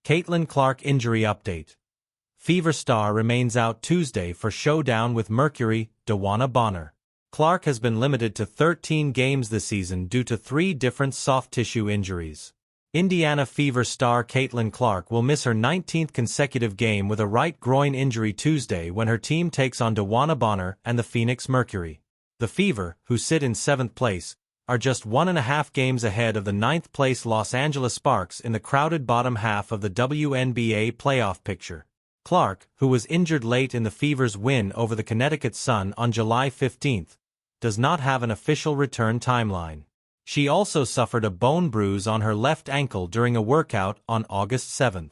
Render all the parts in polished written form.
Caitlin Clark injury update. Fever star remains out Tuesday for showdown with Mercury, DeWanna Bonner. Clark has been limited to 13 games this season due to 3 different soft tissue injuries. Indiana Fever star Caitlin Clark will miss her 19th consecutive game with a right groin injury Tuesday when her team takes on DeWanna Bonner and the Phoenix Mercury. The Fever, who sit in 7th place, are just 1.5 games ahead of the 9th-place Los Angeles Sparks in the crowded bottom half of the WNBA playoff picture. Clark, who was injured late in the Fever's win over the Connecticut Sun on July 15, does not have an official return timeline. She also suffered a bone bruise on her left ankle during a workout on August 7.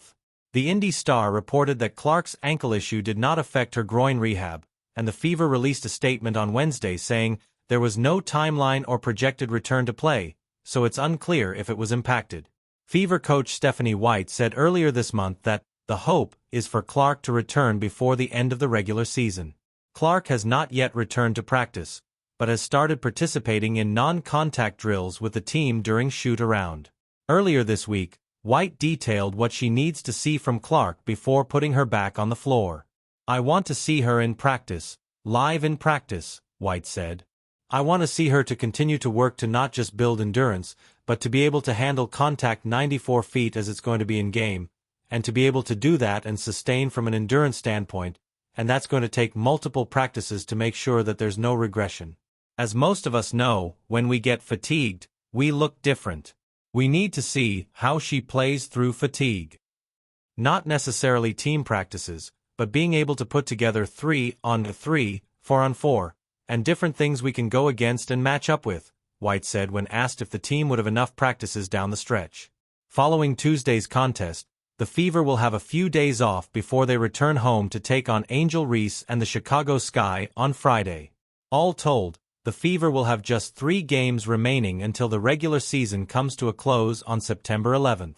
The Indy Star reported that Clark's ankle issue did not affect her groin rehab, and the Fever released a statement on Wednesday saying, "There was no timeline or projected return to play, so it's unclear if it was impacted." Fever coach Stephanie White said earlier this month that the hope is for Clark to return before the end of the regular season. Clark has not yet returned to practice, but has started participating in non-contact drills with the team during shoot-around. Earlier this week, White detailed what she needs to see from Clark before putting her back on the floor. "I want to see her in practice, live in practice," White said. "I want to see her to continue to work to not just build endurance, but to be able to handle contact 94 feet as it's going to be in game, and to be able to do that and sustain from an endurance standpoint, and that's going to take multiple practices to make sure that there's no regression. As most of us know, when we get fatigued, we look different. We need to see how she plays through fatigue. Not necessarily team practices, but being able to put together 3-on-3, 4-on-4, and different things we can go against and match up with," White said when asked if the team would have enough practices down the stretch. Following Tuesday's contest, the Fever will have a few days off before they return home to take on Angel Reese and the Chicago Sky on Friday. All told, the Fever will have just 3 games remaining until the regular season comes to a close on September 11.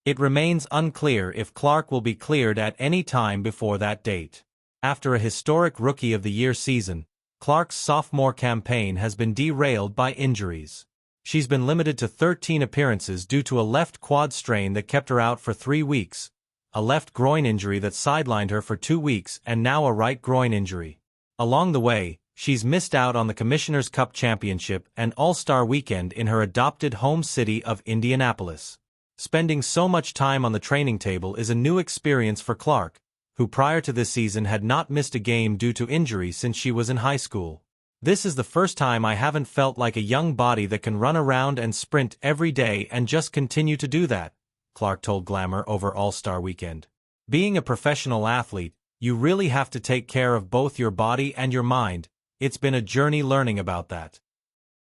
It remains unclear if Clark will be cleared at any time before that date. After a historic Rookie of the Year season, Clark's sophomore campaign has been derailed by injuries. She's been limited to 13 appearances due to a left quad strain that kept her out for 3 weeks, a left groin injury that sidelined her for 2 weeks, and now a right groin injury. Along the way, she's missed out on the Commissioner's Cup Championship and All-Star Weekend in her adopted home city of Indianapolis. Spending so much time on the training table is a new experience for Clark, who prior to this season had not missed a game due to injury since she was in high school. "This is the first time I haven't felt like a young body that can run around and sprint every day and just continue to do that," Clark told Glamour over All-Star Weekend. "Being a professional athlete, you really have to take care of both your body and your mind. It's been a journey learning about that."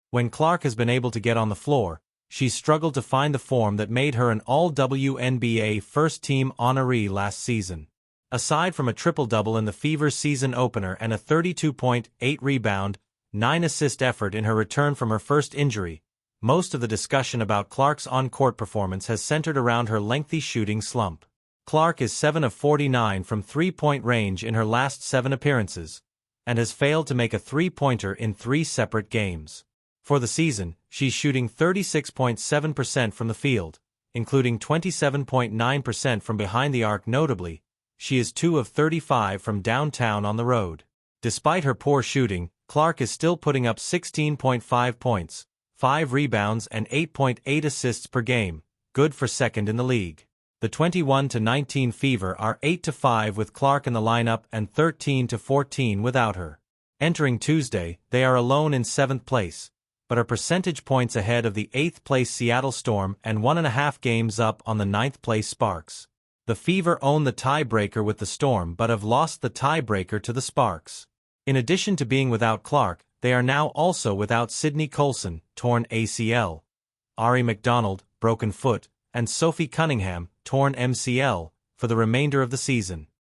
When Clark has been able to get on the floor, she's struggled to find the form that made her an All-WNBA first-team honoree last season. Aside from a triple-double in the Fever's season opener and a 32-point, 8-rebound, 9-assist effort in her return from her first injury, most of the discussion about Clark's on-court performance has centered around her lengthy shooting slump. Clark is 7 of 49 from three-point range in her last 7 appearances, and has failed to make a three-pointer in 3 separate games. For the season, she's shooting 36.7% from the field, including 27.9% from behind the arc. Notably, she is 2 of 35 from downtown on the road. Despite her poor shooting, Clark is still putting up 16.5 points, 5 rebounds and 8.8 assists per game, good for second in the league. The 21-19 Fever are 8-5 with Clark in the lineup and 13-14 without her. Entering Tuesday, they are alone in 7th place, but are percentage points ahead of the 8th-place Seattle Storm and 1.5 games up on the 9th-place Sparks. The Fever own the tiebreaker with the Storm but have lost the tiebreaker to the Sparks. In addition to being without Clark, they are now also without Sydney Colson, torn ACL, Ari McDonald, broken foot, and Sophie Cunningham, torn MCL, for the remainder of the season.